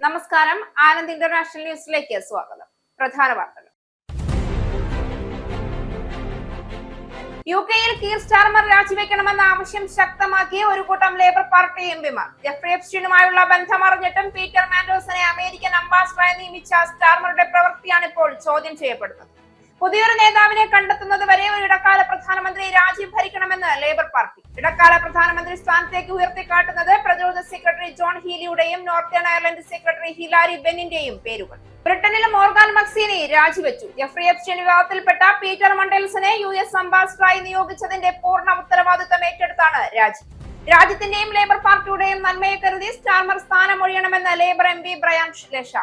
നമസ്കാരം. ആനന്ദ് ഇന്റർനാഷണൽ ന്യൂസിലേക്ക് സ്വാഗതം. പ്രധാന വാർത്തകൾ. യുകെയിൽ കീർ സ്റ്റാർമർ രാജിവെക്കണമെന്ന ആവശ്യം ശക്തമാക്കിയ ഒരു കൂട്ടം ലേബർ പാർട്ടി എംപിമാർ. ജെഫ്രി എപ്സ്റ്റീനുമായുള്ള ബന്ധം അറിഞ്ഞിട്ടും പീറ്റർ മാൻഡേഴ്സിനെ അമേരിക്കൻ അംബാസഡറായി നിയമിച്ച സ്റ്റാർമറുടെ പ്രവൃത്തിയാണ് ഇപ്പോൾ ചോദ്യം ചെയ്യപ്പെടുന്നത്. പുതിയൊരു നേതാവിനെ കണ്ടെത്തുന്നത് വരെ ഒരു ഇടക്കാല പ്രധാനമന്ത്രി രാജ്യം ഭരിക്കണമെന്ന് ലേബർ പാർട്ടി. ഇടക്കാല പ്രധാനമന്ത്രി സ്ഥാനത്തേക്ക് ഉയർത്തിക്കാട്ടുന്നത് പ്രതിരോധ സെക്രട്ടറി ജോൺ ഹീലിയുടെയും നോർത്തേൺ അയർലൻഡ് സെക്രട്ടറി ഹിലാരി ബെന്നിന്റെയും പേരുകൾ. ബ്രിട്ടനിൽ മോർഗൻ മക്സീനി രാജിവെച്ചു. ജെഫ്രി എപ്സ്റ്റീൻ വിവാദത്തിൽപ്പെട്ട പീറ്റർ മണ്ടേൽസിനെ US അംബാസഡറായി നിയോഗിച്ചതിന്റെ പൂർണ്ണ ഉത്തരവാദിത്തം ഏറ്റെടുത്താണ് രാജി. രാജ്യത്തിന്റെയും ലേബർ പാർട്ടിയുടെയും നന്മയെ കരുതി സ്റ്റാർമർ സ്ഥാനമൊഴിയണമെന്ന് ലേബർ MP ബ്രയാൻ ലെഷ.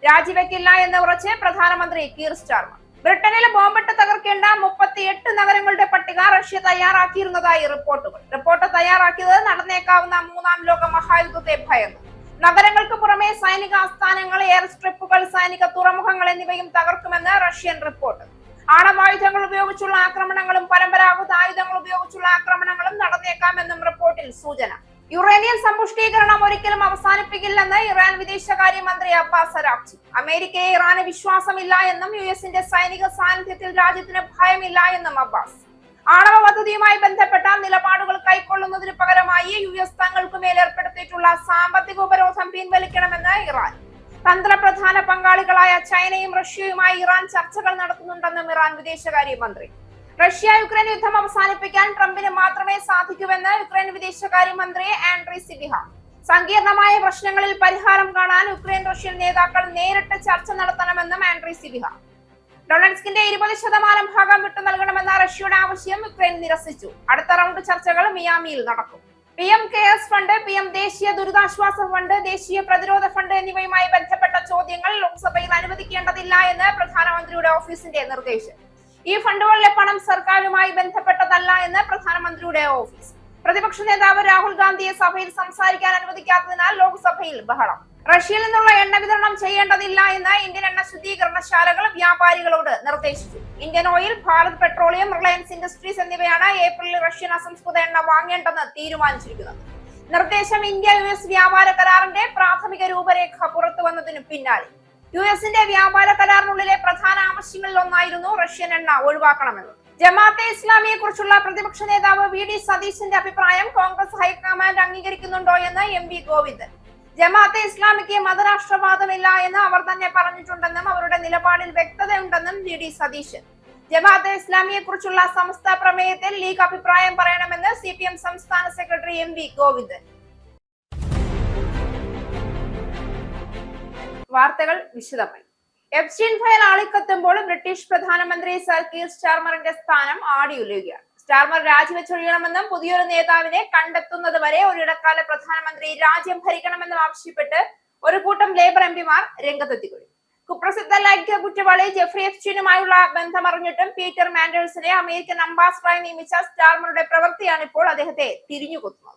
രാജിവെക്കില്ല എന്ന് ഉറച്ച് പ്രധാനമന്ത്രി കീർ സ്റ്റാർമർ. ബ്രിട്ടനിൽ ബോംബിട്ട് തകർക്കേണ്ട 38 നഗരങ്ങളുടെ പട്ടിക റഷ്യ തയ്യാറാക്കിയിരുന്നതായി റിപ്പോർട്ട് തയ്യാറാക്കിയത് നടന്നേക്കാവുന്ന മൂന്നാം ലോക മഹായുദ്ധത്തെ ഭയന്നു. നഗരങ്ങൾക്ക് പുറമെ സൈനിക ആസ്ഥാനങ്ങൾ, എയർ സ്ട്രിപ്പുകൾ, സൈനിക തുറമുഖങ്ങൾ എന്നിവയും തകർക്കുമെന്ന് റഷ്യൻ റിപ്പോർട്ട്. ആണവായുധങ്ങൾ ഉപയോഗിച്ചുള്ള ആക്രമണങ്ങളും പരമ്പരാഗത ആയുധങ്ങൾ ഉപയോഗിച്ചുള്ള ആക്രമണങ്ങളും നടന്നേക്കാമെന്നും റിപ്പോർട്ടിൽ സൂചന. യുറേനിയം സമ്പുഷ്ടീകരണം ഒരിക്കലും അവസാനിപ്പിക്കില്ലെന്ന് ഇറാൻ വിദേശകാര്യമന്ത്രി അബ്ബാസ് അരാഗ്ചി. അമേരിക്കയെ ഇറാന് വിശ്വാസമില്ല എന്നും US-ന്റെ സൈനിക സാന്നിധ്യത്തിൽ രാജ്യത്തിന് ഭയമില്ല എന്നും അബ്ബാസ്. ആണവ പദ്ധതിയുമായി ബന്ധപ്പെട്ട നിലപാടുകൾ കൈക്കൊള്ളുന്നതിന് പകരമായി US തങ്ങൾക്കുമേൽ ഏർപ്പെടുത്തിയിട്ടുള്ള സാമ്പത്തിക ഉപരോധം പിൻവലിക്കണമെന്ന് ഇറാൻ. തന്ത്രപ്രധാന പങ്കാളികളായ ചൈനയും റഷ്യയുമായി ഇറാൻ ചർച്ചകൾ നടത്തുന്നുണ്ടെന്നും ഇറാൻ വിദേശകാര്യമന്ത്രി. റഷ്യ യുക്രൈൻ യുദ്ധം അവസാനിപ്പിക്കാൻ ട്രംപിന് മാത്രമേ സാധിക്കൂവെന്ന് യുക്രൈൻ വിദേശകാര്യമന്ത്രി ആൻഡ്രി സിബിഹ. സങ്കീർണമായ പ്രശ്നങ്ങളിൽ പരിഹാരം കാണാൻ യുക്രൈൻ റഷ്യൻ നേതാക്കൾ നേരിട്ട് ചർച്ച നടത്തണമെന്നും ആൻഡ്രി സിബിഹ. ഡൊണറ്റ്സ്കിന്റെ 20% ഭാഗം വിട്ടു നൽകണമെന്ന റഷ്യയുടെ ആവശ്യം യുക്രൈൻ നിരസിച്ചു. അടുത്ത റൗണ്ട് ചർച്ചകൾ മിയാമിയിൽ നടക്കും. PM കെയേഴ്സ് ഫണ്ട്, PM ദേശീയ ദുരിതാശ്വാസ ഫണ്ട്, ദേശീയ പ്രതിരോധ ഫണ്ട് എന്നിവയുമായി ബന്ധപ്പെട്ട ചോദ്യങ്ങൾ ലോക്സഭയിൽ അനുവദിക്കേണ്ടതില്ല എന്ന് പ്രധാനമന്ത്രിയുടെ ഓഫീസിന്റെ നിർദ്ദേശം. ഈ ഫണ്ടുകളിലെ പണം സർക്കാരുമായി ബന്ധപ്പെട്ടതല്ല എന്ന് പ്രധാനമന്ത്രിയുടെ ഓഫീസ്. പ്രതിപക്ഷ നേതാവ് രാഹുൽ ഗാന്ധിയെ സഭയിൽ സംസാരിക്കാൻ അനുവദിക്കാത്തതിനാൽ ലോക്സഭയിൽ ബഹളം. റഷ്യയിൽ നിന്നുള്ള എണ്ണ വിതരണം ചെയ്യേണ്ടതില്ല എന്ന് ഇന്ത്യൻ എണ്ണ ശുദ്ധീകരണശാലകൾ വ്യാപാരികളോട് നിർദ്ദേശിച്ചു. Indian oil, Bharat petroleum, Reliance industries എന്നിവയാണ് ഏപ്രിലിൽ റഷ്യൻ അസംസ്കൃത എണ്ണ വാങ്ങേണ്ടെന്ന് തീരുമാനിച്ചിരിക്കുന്നത്. നിർദ്ദേശം ഇന്ത്യ-US വ്യാപാര കരാറിന്റെ പ്രാഥമിക രൂപരേഖ പുറത്തു വന്നതിനു പിന്നാലെ. US-ന്റെ വ്യാപാര കരാറിനുള്ളിലെ പ്രധാന ആവശ്യങ്ങളിൽ ഒന്നായിരുന്നു റഷ്യൻ എണ്ണ ഒഴിവാക്കണമെന്നത്. ജമാഅത്തെ ഇസ്ലാമിയെ കുറിച്ചുള്ള പ്രതിപക്ഷ നേതാവ് VD സതീശന്റെ അഭിപ്രായം കോൺഗ്രസ് ഹൈക്കമാൻഡ് അംഗീകരിക്കുന്നുണ്ടോ എന്ന് MP ഗോവിന്ദൻ. ജമാഅത്തെ ഇസ്ലാമിക്ക് മതരാഷ്ട്രവാദമില്ല എന്ന് അവർ തന്നെ പറഞ്ഞിട്ടുണ്ടെന്നും അവരുടെ നിലപാടിൽ വ്യക്തതയുണ്ടെന്നും VD സതീശൻ. ജമാഅത്തെ ഇസ്ലാമിയെ കുറിച്ചുള്ള സമസ്ത പ്രമേയത്തിൽ ലീഗ് അഭിപ്രായം പറയണമെന്ന് CPM സംസ്ഥാന സെക്രട്ടറി MP ഗോവിന്ദൻ. വാർത്തകൾ വിശദമായി. എപ്സ്റ്റീൻ ഫയൽ ആളിക്കത്തുമ്പോൾ ബ്രിട്ടീഷ് പ്രധാനമന്ത്രി സർ കീർ സ്റ്റാർമറിന്റെ സ്ഥാനം ആടിയുലയുകയാണ്. സ്റ്റാർമർ രാജിവെച്ചൊഴിയണമെന്നും പുതിയൊരു നേതാവിനെ കണ്ടെത്തുന്നത് വരെ ഒരു ഇടക്കാല പ്രധാനമന്ത്രി രാജ്യം ഭരിക്കണമെന്നും ആവശ്യപ്പെട്ട് ഒരു കൂട്ടം ലേബർ MPമാർ രംഗത്തെത്തിക്കഴിഞ്ഞു. കുപ്രസിദ്ധ ലൈംഗിക കുറ്റവാളി ജെഫ്രി എപ്സ്റ്റീനുമായുള്ള ബന്ധമറിഞ്ഞിട്ടും പീറ്റർ മാൻഡേഴ്സിനെ അമേരിക്കൻ അംബാസഡറായി നിയമിച്ച സ്റ്റാർമറുടെ പ്രവൃത്തിയാണ് ഇപ്പോൾ അദ്ദേഹത്തെ തിരിഞ്ഞുകൊത്തുന്നത്.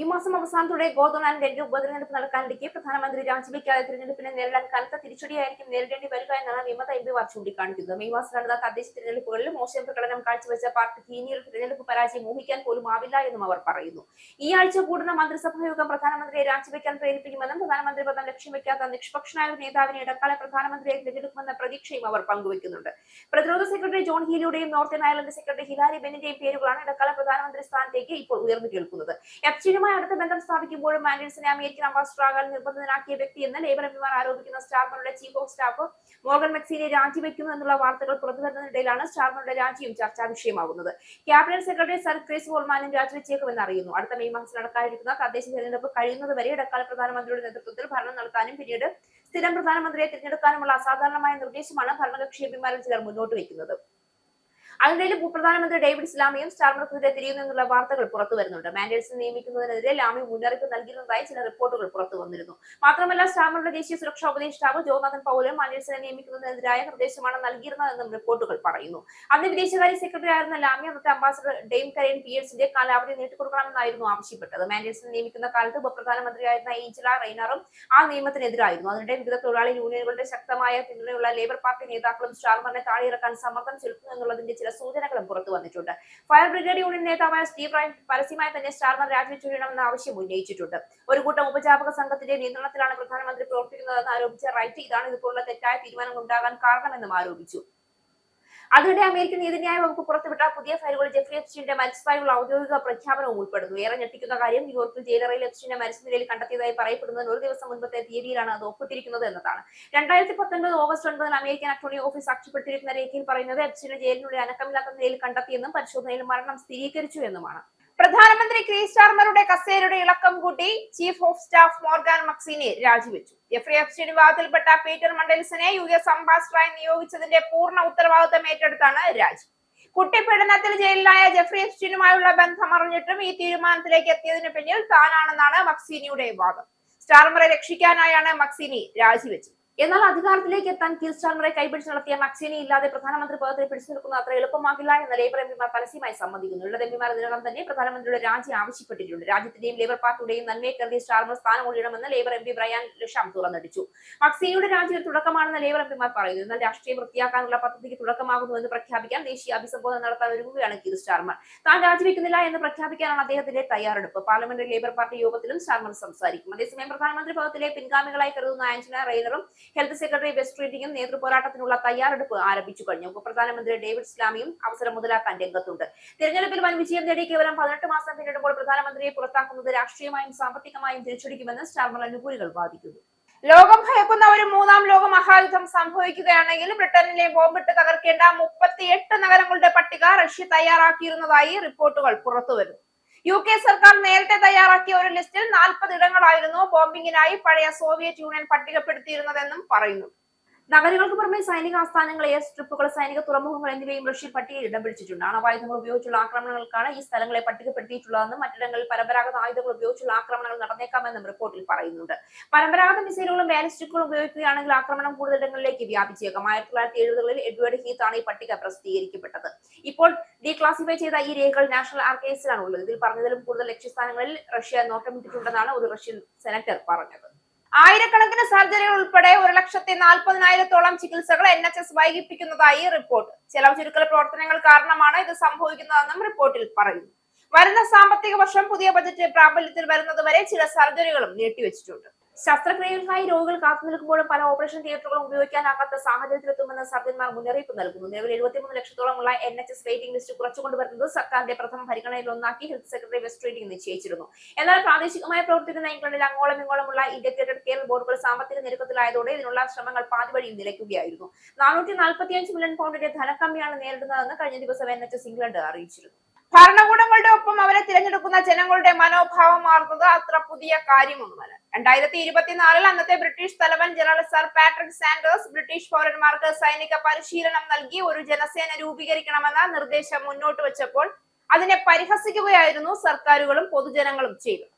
ഈ മാസം അവസാനത്തോടെ ഗോർഡോലാൻഡ് ഉപതെരഞ്ഞെടുപ്പ് നടക്കാനിരിക്കെ പ്രധാനമന്ത്രി രാജിവെക്കാതെ തിരഞ്ഞെടുപ്പിനെ നേരിടാൻ കനത്ത തിരിച്ചടിയായിരിക്കും നേരിടേണ്ടി വരിക എന്നാണ് വിമത MPമാർ ചൂണ്ടിക്കാണിക്കുന്നത്. മെയ് മാസം നടന്ന തദ്ദേശ തിരഞ്ഞെടുപ്പുകളിൽ മോശം പ്രകടനം കാഴ്ചവെച്ച പാർട്ടിക്ക് ഇനിയൊരു തിരഞ്ഞെടുപ്പ് പരാജയം ഊഹിക്കാൻ പോലും ആവില്ല എന്നും അവർ പറയുന്നു. ഈ ആഴ്ച കൂടുന്ന മന്ത്രിസഭാ യോഗം പ്രധാനമന്ത്രിയെ രാജിവെക്കാൻ പ്രേരിപ്പിക്കുമെന്നും പ്രധാനമന്ത്രി പദം ലക്ഷ്യം വെക്കാത്ത നിഷ്പക്ഷനായ ഒരു നേതാവിനെ ഇടക്കാല പ്രധാനമന്ത്രിയെ തിരഞ്ഞെടുക്കുമെന്ന പ്രതീക്ഷയും അവർ പങ്കുവെക്കുന്നുണ്ട്. പ്രതിരോധ സെക്രട്ടറി ജോൺ ഹീലിയുടെയും നോർത്തേൺ അയർലൻഡ് സെക്രട്ടറി ഹിലാരി ബെന്നിന്റെയും പേരുകളാണ് ഇടക്കാല പ്രധാനമന്ത്രി സ്ഥാനത്തേക്ക് ഇപ്പോൾ ഉയർന്നു കേൾക്കുന്നത്. അടുത്ത ബന്ധം സ്ഥാപിക്കുമ്പോഴും മാൻഡേഴ്സിനെ അമേരിക്കൻ അംബാസഡറാകാൻ നിർബന്ധിതനാക്കിയ വ്യക്തി എന്ന് ലേബർ MPമാർ ആരോപിക്കുന്ന സ്റ്റാർമറുടെ ചീഫ് ഓഫ് സ്റ്റാഫ് മോർഗൻ മക്സീനെ രാജിവെക്കുന്നു എന്നുള്ള വാർത്തകൾ പുറത്തുവരുന്നതിനിടയിലാണ് സ്റ്റാർമറുടെ രാജിയും ചർച്ചാ വിഷയമാകുന്നത്. ക്യാബിനറ്റ് സെക്രട്ടറി സർ ക്രിസ് വോൾമാനും രാജിവെച്ചേക്കുമെന്ന് അറിയുന്നു. അടുത്ത മെയ് മാസം നടക്കാനിരിക്കുന്ന തദ്ദേശ തെരഞ്ഞെടുപ്പ് കഴിയുന്നതുവരെ ഇടക്കാല പ്രധാനമന്ത്രിയുടെ നേതൃത്വത്തിൽ ഭരണം നടത്താനും പിന്നീട് സ്ഥിരം പ്രധാനമന്ത്രിയെ തിരഞ്ഞെടുക്കാനുമുള്ള അസാധാരണമായ നിർദ്ദേശമാണ് ഭരണകക്ഷി MPമാരിൽ ചിലർ മുന്നോട്ട് വയ്ക്കുന്നത്. അതിനിടയിൽ പ്രധാനമന്ത്രി ഡേവിഡ് ലാമിയും സ്റ്റാർമർക്കെതിരെ തിരിയുന്നു എന്നുള്ള വാർത്തകൾ പുറത്തു വരുന്നുണ്ട്. മാൻഡേഴ്സിനെ നിയമിക്കുന്നതിനെതിരെ ലാമി മുന്നറിയിപ്പ് നൽകിയിരുന്നതായി ചില റിപ്പോർട്ടുകൾ പുറത്തു വന്നിരുന്നു. മാത്രമല്ല സ്റ്റാർമറുടെ ദേശീയ സുരക്ഷാ ഉപദേഷ്ടാവ് ജോനാഥൻ പൗലും മാൻഡേഴ്സിനെ നിയമിക്കുന്നതിനെതിരായ നിർദ്ദേശമാണ് നൽകിയിരുന്നതെന്നും റിപ്പോർട്ടുകൾ പറയുന്നു. അന്ന് വിദേശകാര്യ സെക്രട്ടറി ആയിരുന്ന ലാമി അന്നത്തെ അംബാസഡർ ഡെയിം കരേൻ പിയേഴ്സിന്റെ കാലാവധി നീട്ടിക്കൊടുക്കണമെന്നായിരുന്നു ആവശ്യപ്പെട്ടത്. മാൻഡേഴ്സിനെ നിയമിക്കുന്ന കാലത്ത് ഉപപ്രധാനമന്ത്രിയായിരുന്ന ഏഞ്ചല റെയ്നറും ആ നിയമത്തിനെതിരായിരുന്നു. അതിനിടെ വിവിധ തൊഴിലാളി യൂണിയനുകളുടെ ശക്തമായ പിന്തുണയുള്ള ലേബർ പാർട്ടി നേതാക്കളും സ്റ്റാർമറിനെ താഴെയിറക്കാൻ സമ്മർദ്ദം ചെലുത്തുന്നു എന്നുള്ളതിന്റെ ചില സൂചനകളും പുറത്തു വന്നിട്ടുണ്ട്. ഫയർ ബ്രിഗേഡ് യൂണിയൻ നേതാവായ സ്റ്റീവ് റൈൻ പരസ്യമായി തന്നെ സ്റ്റാർമർ രാജിവെച്ചൊഴിയണമെന്ന ആവശ്യം ഉന്നയിച്ചിട്ടുണ്ട്. ഒരു കൂട്ടം ഉപജാപക സംഘത്തിന്റെ നിയന്ത്രണത്തിലാണ് പ്രധാനമന്ത്രി പ്രവർത്തിക്കുന്നതെന്ന് ആരോപിച്ച റൈറ്റ് ഇതാണ് ഇതുപോലുള്ള തെറ്റായ തീരുമാനങ്ങൾ ഉണ്ടാകാൻ കാരണമെന്നും ആരോപിച്ചു. അതിനിടെ അമേരിക്കൻ നീതിന്യായ വകുപ്പ് പുറത്തുവിട്ട പുതിയ ഫയലുകൾ ജെഫ്രി എപ്സ്റ്റീന്റെ മരിച്ചതായുള്ള ഔദ്യോഗിക പ്രഖ്യാപനവും ഉൾപ്പെടുന്നു. ഏറെ ഞെട്ടിക്കുന്ന കാര്യം ന്യൂയോർക്കിൽ ജയിലറയിൽ എപ്സ്റ്റീനെ മരിച്ച നിലയിൽ കണ്ടെത്തിയതായി പറയപ്പെടുന്നതിന് ഒരു ദിവസം മുൻപത്തെ തീയതിയിലാണ് അത് ഒപ്പിട്ടിരിക്കുന്നത് എന്നതാണ്. 2019 ഓഗസ്റ്റ് 9 അമേരിക്കൻ അറ്റോർണി ഓഫീസ് സാക്ഷ്യപ്പെടുത്തിയിരിക്കുന്ന രേഖയിൽ പറയുന്നത് എപ്സ്റ്റീനെ ജയിലിനുള്ളിൽ അനക്കമില്ലാത്ത നിലയിൽ കണ്ടെത്തിയെന്നും പരിശോധനയിൽ മരണം സ്ഥിരീകരിച്ചു എന്നുമാണ്. പ്രധാനമന്ത്രി ക്രീസ് സ്റ്റാർമറുടെ കസേരയുടെ ഇളക്കം കൂട്ടി ചീഫ് ഓഫ് സ്റ്റാഫ് മോർഗാൻ മക്സീനി രാജിവെച്ചു. ജെഫ്രി എപ്സ്റ്റീൻ വിവാദത്തിൽപ്പെട്ട പീറ്റർ മണ്ടൽസനെ US അംബാസഡറായി നിയോഗിച്ചതിന്റെ പൂർണ്ണ ഉത്തരവാദിത്തം ഏറ്റെടുത്താണ് രാജി. കുട്ടിപ്പീഡനത്തിൽ ജയിലിലായ ജെഫ്രി എപ്സ്റ്റീനുമായുള്ള ബന്ധം അറിഞ്ഞിട്ടും ഈ തീരുമാനത്തിലേക്ക് എത്തിയതിന് പിന്നിൽ താനാണെന്നാണ് മക്സീനിയുടെ വാദം. സ്റ്റാർമറെ രക്ഷിക്കാനായാണ് മക്സീനി രാജിവെച്ചത്. എന്നാൽ അധികാരത്തിലേക്ക് എത്താൻ കീർ സ്റ്റാർമറെ കൈപിടിച്ച് നടത്തിയ മക്സീനി ഇല്ലാതെ പ്രധാനമന്ത്രി പദത്തിൽ പിടിച്ചു നിൽക്കുന്ന അത്ര എളുപ്പമാകില്ല എന്ന ലേബർ എംപിമാർ പരസ്യമായി സമ്മതിക്കുന്നു. ഉള്ള എംപിമാർ ഇതിനകം തന്നെ പ്രധാനമന്ത്രിയുടെ രാജി ആവശ്യപ്പെട്ടിട്ടുണ്ട്. രാജ്യത്തിന്റെയും ലേബർ പാർട്ടിയുടെയും നന്മയെ കരുതി സ്റ്റാർമർ സ്ഥാനം ഒഴിയണമെന്ന് ലേബർ എംപി ബ്രയാൻ ലുഷാം തുറന്നടിച്ചു. മക്സീനിയുടെ രാജി ഒരു തുടക്കമാണെന്ന് ലേബർ എംപിമാർ പറയുന്നു. എന്നാൽ രാഷ്ട്രീയം വൃത്തിയാക്കാനുള്ള പദ്ധതിക്ക് തുടക്കമാകുന്നുവെന്ന് പ്രഖ്യാപിക്കാൻ ദേശീയ അഭിസംബോധന നടത്താൻ ഒരുങ്ങുകയാണ് കീർ സ്റ്റാർമർ. താൻ രാജിവെക്കുന്നില്ല എന്ന് പ്രഖ്യാപിക്കാനാണ് അദ്ദേഹത്തിന്റെ തയ്യാറെടുപ്പ്. പാർലമെന്ററി ലേബർ പാർട്ടി യോഗത്തിലും സ്റ്റാർമർ സംസാരിക്കും. അതേസമയം പ്രധാനമന്ത്രി പദത്തിലെ പിൻഗാമികളായി കരുതുന്ന ആന്റണ റെയ്നറും ഹെൽത്ത് സെക്രട്ടറി വെസ്ട്രീറ്റിയും നേതൃപോരാട്ടത്തിനുള്ള തയ്യാറെടുപ്പ് ആരംഭിച്ചു കഴിഞ്ഞു. ഉപപ്രധാനമന്ത്രി ഡേവിഡ് സ്ലാമിയും അവസരം മുതലാക്കാൻ രംഗത്തുണ്ട്. തെരഞ്ഞെടുപ്പിൽ വൻ വിജയം നേടി കേവലം 18 മാസം പിന്നിടുമ്പോൾ പ്രധാനമന്ത്രിയെ പുറത്താക്കുന്നത് രാഷ്ട്രീയമായും സാമ്പത്തികമായും തിരിച്ചടിക്കുമെന്ന് സ്റ്റാർമർ അനുകൂലികൾ വാദിക്കുന്നു. ലോകം ഭയക്കുന്ന ഒരു മൂന്നാം ലോക മഹായുദ്ധം സംഭവിക്കുകയാണെങ്കിൽ ബ്രിട്ടനിലെ ബോംബിട്ട് തകർക്കേണ്ട 38 നഗരങ്ങളുടെ പട്ടിക റഷ്യ തയ്യാറാക്കിയിരുന്നതായി റിപ്പോർട്ടുകൾ പുറത്തുവരുന്നു. UK സർക്കാർ നേരത്തെ തയ്യാറാക്കിയ ഒരു ലിസ്റ്റിൽ 40 ഇടങ്ങളായിരുന്നു ബോംബിങ്ങിനായി പഴയ സോവിയറ്റ് യൂണിയൻ പട്ടികപ്പെടുത്തിയിരുന്നതെന്നും പറയുന്നു. നഗരങ്ങൾക്ക് പുറമെ സൈനിക ആസ്ഥാനങ്ങൾ, എയർ സ്ട്രിപ്പുകൾ, സൈനിക തുറമുഖങ്ങൾ എന്നിവയും റഷ്യൻ പട്ടികയിൽ ഇടം പിടിച്ചിട്ടുണ്ട്. ആണവായുധങ്ങൾ ഉപയോഗിച്ചുള്ള ആക്രമണങ്ങൾക്കാണ് ഈ സ്ഥലങ്ങളെ പട്ടികപ്പെടുത്തിയിട്ടുള്ളതെന്നും മറ്റിടങ്ങളിൽ പരമ്പരാഗത ആയുധങ്ങൾ ഉപയോഗിച്ചുള്ള ആക്രമണങ്ങൾ നടന്നേക്കാമെന്നും റിപ്പോർട്ടിൽ പറയുന്നുണ്ട്. പരമ്പരാഗത മിസൈലുകളും ബാലിസ്റ്റിക്കുകളും ഉപയോഗിക്കുകയാണെങ്കിൽ ആക്രമണം കൂടുതലിടങ്ങളിലേക്ക് വ്യാപിച്ചേക്കാം. 1970-കളിൽ എഡ്വേർഡ് ഹീത്ത് ആണ് ഈ പട്ടിക പ്രസിദ്ധീകരിക്കപ്പെട്ടത്. ഇപ്പോൾ ഡീക്ലാസിഫൈ ചെയ്ത ഈ രേഖകൾ നാഷണൽ ആർക്കൈവ്സിലാണ് ഉള്ളത്. ഇതിൽ പറഞ്ഞതിലും കൂടുതൽ ലക്ഷ്യസ്ഥാനങ്ങളിൽ റഷ്യ നോട്ടമിട്ടിട്ടുണ്ടെന്നാണ് ഒരു റഷ്യൻ സെനറ്റർ പറഞ്ഞത്. ആയിരക്കണക്കിന് സർജറികൾ ഉൾപ്പെടെ 1,40,000-ഓളം ചികിത്സകൾ NHS വൈകിപ്പിക്കുന്നതായി റിപ്പോർട്ട്. ചെലവ് ചുരുക്കൽ പ്രവർത്തനങ്ങൾ കാരണമാണ് ഇത് സംഭവിക്കുന്നതെന്നും റിപ്പോർട്ടിൽ പറയുന്നു. വരുന്ന സാമ്പത്തിക വർഷം പുതിയ ബജറ്റ് പ്രാബല്യത്തിൽ വരുന്നതുവരെ ചില സർജറികളും നീട്ടിവെച്ചിട്ടുണ്ട്. ശസ്ത്രക്രിയകൾക്കായി രോഗികൾ കാത്തുനിൽക്കുമ്പോഴും പല ഓപ്പറേഷൻ തിയേറ്ററുകളും ഉപയോഗിക്കാനാകാത്ത സാഹചര്യത്തിലെത്തുമെന്ന് സർജന്മാർ മുന്നറിയിപ്പ് നൽകുന്നു. നിലവിൽ 73 ലക്ഷത്തോളമുള്ള NHS വെയിറ്റിംഗ് ലിസ്റ്റ് കുറച്ചുകൊണ്ടുവരുന്നത് സർക്കാരിന്റെ പ്രഥമ പരിഗണനയിൽ ഒന്നാക്കി ഹെൽത്ത് സെക്രട്ടറി വെസ്ട്രീറ്റിംഗ് നിശ്ചയിച്ചിരുന്നു. എന്നാൽ പ്രാദേശികമായി പ്രവർത്തിക്കുന്ന ഇംഗ്ലണ്ടിൽ അങ്ങോളം ഇങ്ങോളമുള്ള ഇന്റഗ്രേറ്റഡ് കെയർ ബോർഡുകൾ സാമ്പത്തിക ഞെരുക്കത്തിലായതോടെ ഇതിനുള്ള ശ്രമങ്ങൾ പാതിവഴിയിൽ നിലയ്ക്കുകയായിരുന്നു. 445 മില്യൺ പൗണ്ടിന്റെ ധനക്കമ്മിയാണ് നേരിടുന്നതെന്ന് കഴിഞ്ഞ ദിവസം NHS ഇംഗ്ലണ്ട് അറിയിച്ചിരുന്നു. ഭരണകൂടങ്ങളുടെ ഒപ്പം അവരെ തിരഞ്ഞെടുക്കുന്ന ജനങ്ങളുടെ മനോഭാവം മാറുന്നത് അത്ര പുതിയ കാര്യമൊന്നുമല്ല. 2024 അന്നത്തെ ബ്രിട്ടീഷ് തലവൻ general sir Patrick Sanders British പൗരന്മാർക്ക് സൈനിക പരിശീലനം നൽകി ഒരു ജനസേന രൂപീകരിക്കണമെന്ന നിർദ്ദേശം മുന്നോട്ട് വെച്ചപ്പോൾ അതിനെ പരിഹസിക്കുകയായിരുന്നു സർക്കാരുകളും പൊതുജനങ്ങളും ചെയ്തത്.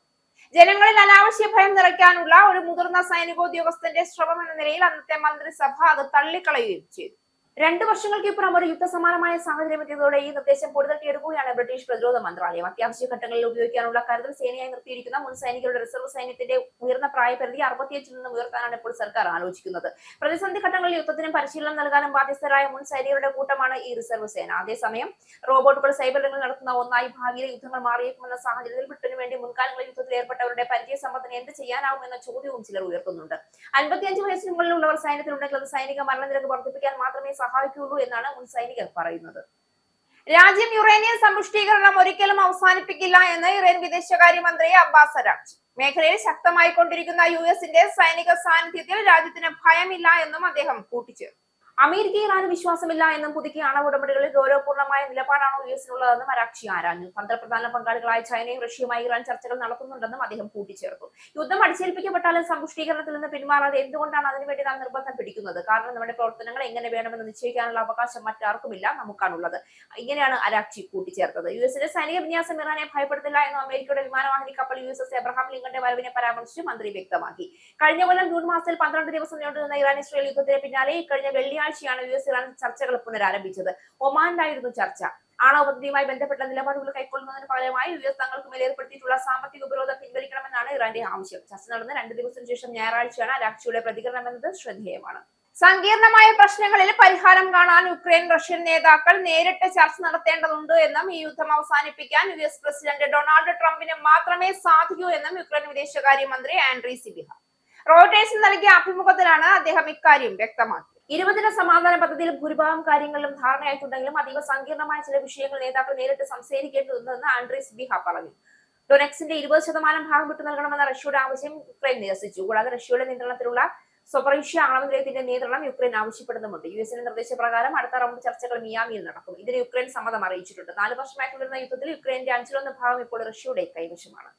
ജനങ്ങളിൽ അനാവശ്യ ഭയം നിറയ്ക്കാനുള്ള ഒരു മുതിർന്ന സൈനികോദ്യോഗസ്ഥന്റെ ശ്രമം എന്ന നിലയിൽ അന്നത്തെ മന്ത്രിസഭ അത് തള്ളിക്കളയുകയും ചെയ്തു. 2 വർഷങ്ങൾക്കിപ്പുറം ഒരു യുദ്ധസമാനമായ സാഹചര്യം എത്തിയതോടെ ഈ നിർദ്ദേശം കൂടുതൽ എടുക്കുകയാണ് ബ്രിട്ടീഷ് പ്രതിരോധ മന്ത്രാലയം. അത്യാവശ്യ ഘട്ടങ്ങളിൽ ഉപയോഗിക്കാനുള്ള കരുതൽ സേനയായി നിർത്തിയിരിക്കുന്ന മുൻ സൈനികരുടെ റിസർവ് സൈന്യത്തിന്റെ ഉയർന്ന പ്രായപരിധി 65 നിന്നും ഉയർത്താനാണ് ഇപ്പോൾ സർക്കാർ ആലോചിക്കുന്നത്. പ്രതിസന്ധി ഘട്ടങ്ങളിൽ യുദ്ധത്തിനും പരിശീലനം നൽകാനും ബാധ്യസ്ഥരായ മുൻ സൈനികരുടെ കൂട്ടമാണ് ഈ റിസർവ് സേന. അതേസമയം റോബോട്ടുകൾ സൈബർ രംഗങ്ങൾ നടത്തുന്ന ഒന്നായി ഭാവിയിലെ യുദ്ധങ്ങൾ മാറിയേക്കുമെന്ന സാഹചര്യത്തിൽ ബ്രിട്ടന് വേണ്ടി മുൻകാലങ്ങളിൽ യുദ്ധത്തിൽ ഏർപ്പെട്ടവരുടെ പരിചയ സമ്പത്തിന് എന്ത് ചെയ്യാനാവുമെന്ന ചോദ്യവും ചിലർ ഉയർത്തുന്നുണ്ട്. 55 വയസ്സിന് മുകളിലുള്ളവർ സൈന്യത്തിലുണ്ടെങ്കിൽ അത് സൈനിക മരണനിരക്ക് വർദ്ധിപ്പിക്കാൻ മാത്രമേ സഹായിക്കുള്ളൂ എന്നാണ് മുൻ സൈനികർ പറയുന്നത്. രാജ്യം യുറേനിയം സമ്പുഷ്ടീകരണം ഒരിക്കലും അവസാനിപ്പിക്കില്ല എന്ന് ഇറാൻ വിദേശകാര്യമന്ത്രി അബ്ബാസ് അരാഗ്ചി. മേഖലയിൽ ശക്തമായിക്കൊണ്ടിരിക്കുന്ന US-ന്റെ സൈനിക സാന്നിധ്യത്തിൽ രാജ്യത്തിന് ഭയമില്ല എന്നും അദ്ദേഹം കൂട്ടിച്ചേർത്തു. അമേരിക്ക ഇറാന് വിശ്വാസമില്ല എന്നും പുതുക്കിയ അണു ഉടമ്പടികളിൽ ഗൗരവപൂർണ്ണമായ നിലപാടാണോ US-നുള്ളതെന്നും അരാഗ്ചി ആരാഞ്ഞു. തന്ത്രപ്രധാന പങ്കാളികളായ ചൈനയും റഷ്യയുമായി ഇറാൻ ചർച്ചകൾ നടത്തുന്നുണ്ടെന്നും അദ്ദേഹം കൂട്ടിച്ചേർത്തു. യുദ്ധം അടിച്ചേൽപ്പിക്കപ്പെട്ടാലും സമ്പുഷ്ടീകരണത്തിൽ നിന്ന് പിന്മാറാതെ എന്തുകൊണ്ടാണ് അതിനുവേണ്ടി നാം നിർബന്ധം പിടിക്കുന്നത്? കാരണം നമ്മുടെ പ്രവർത്തനങ്ങൾ എങ്ങനെ വേണമെന്ന് നിശ്ചയിക്കാനുള്ള അവകാശം മറ്റാർക്കുമില്ല, നമുക്കാണുള്ളത്. ഇങ്ങനെയാണ് അരാഗ്ചി കൂട്ടിച്ചേർത്തത്. US-ന്റെ സൈനിക വിന്യാസം ഇറാനെ ഭയപ്പെടുത്തില്ല എന്നും അമേരിക്കയുടെ വിമാനവാഹിനി കപ്പൽ USS എബ്രഹാം ലിങ്കന്റെ വരവിനെ പരാമർശിച്ച് മന്ത്രി വ്യക്തമാക്കി. കഴിഞ്ഞ കൊല്ലം ജൂൺ മാസത്തിൽ 12 ദിവസം നീണ്ടുനിന്ന ഇറാൻ ഇസ്രയേൽ യുദ്ധത്തിന് പിന്നാലെ ഇക്കഴിഞ്ഞ വെള്ളിയാഴ്ചയാണ് US-ഇറാൻ ചർച്ചകൾ പുനരാരംഭിച്ചത്. ഒമാനിലായിരുന്നു ചർച്ച. ആണവ പദ്ധതിയുമായി ബന്ധപ്പെട്ട നിലപാടുകൾ കൈക്കൊള്ളുന്നതിന് പകരമായി US തങ്ങൾക്ക് മേൽ ഏർപ്പെടുത്തിയിട്ടുള്ള സാമ്പത്തിക ഉപരോധം പിൻവലിക്കണമെന്നാണ് ഇറാന്റെ ആവശ്യം. ചർച്ച നടന്ന് 2 ദിവസത്തിനു ശേഷം ഞായറാഴ്ചയാണ് അരാഗ്ചിയുടെ പ്രതികരണമെന്നത് ശ്രദ്ധേയമാണ്. സങ്കീർണമായ പ്രശ്നങ്ങളിൽ പരിഹാരം കാണാൻ യുക്രൈൻ റഷ്യൻ നേതാക്കൾ നേരിട്ട് ചർച്ച നടത്തേണ്ടതുണ്ട് എന്നും ഈ യുദ്ധം അവസാനിപ്പിക്കാൻ യുഎസ് പ്രസിഡന്റ് ഡൊണാൾഡ് ട്രംപിന് മാത്രമേ സാധിക്കൂ എന്നും യുക്രൈൻ വിദേശകാര്യമന്ത്രി ആൻഡ്രി സിബിഹ റോയിട്ടേഴ്സിന് നൽകിയ അഭിമുഖത്തിലാണ് അദ്ദേഹം ഇക്കാര്യം വ്യക്തമാക്കിയത്. 20 സമാധാന പദ്ധതിയിൽ ഭൂരിഭാഗം കാര്യങ്ങളിലും ധാരണയായിട്ടുണ്ടെങ്കിലും അതീവ സങ്കീർണമായ ചില വിഷയങ്ങൾ നേതാക്കൾ നേരിട്ട് സംസാരിക്കേണ്ടതുണ്ടെന്ന് ആൻഡ്രി സിബിഹ പറഞ്ഞു. ഡൊനെക്സിന്റെ 20% ഭാഗം വിട്ടു നൽകണമെന്ന റഷ്യയുടെ ആവശ്യം യുക്രൈൻ നിരസിച്ചു. കൂടാതെ റഷ്യയുടെ നിയന്ത്രണത്തിലുള്ള സൊപ്പറീഷ്യ ആണവനിലയത്തിന്റെ നിയന്ത്രണം യുക്രൈൻ ആവശ്യപ്പെടുന്നുമുണ്ട്. യുഎസിന്റെ നിർദ്ദേശപ്രകാരം അടുത്ത റൗണ്ട് ചർച്ചകൾ മിയാമിയിൽ നടക്കും. ഇതിന് യുക്രൈൻ സമ്മതം അറിയിച്ചിട്ടുണ്ട്. 4 വർഷമായി തുടരുന്ന യുദ്ധത്തിൽ യുക്രൈന്റെ 1/5 ഇപ്പോൾ റഷ്യയുടെ കൈവശമാണ്.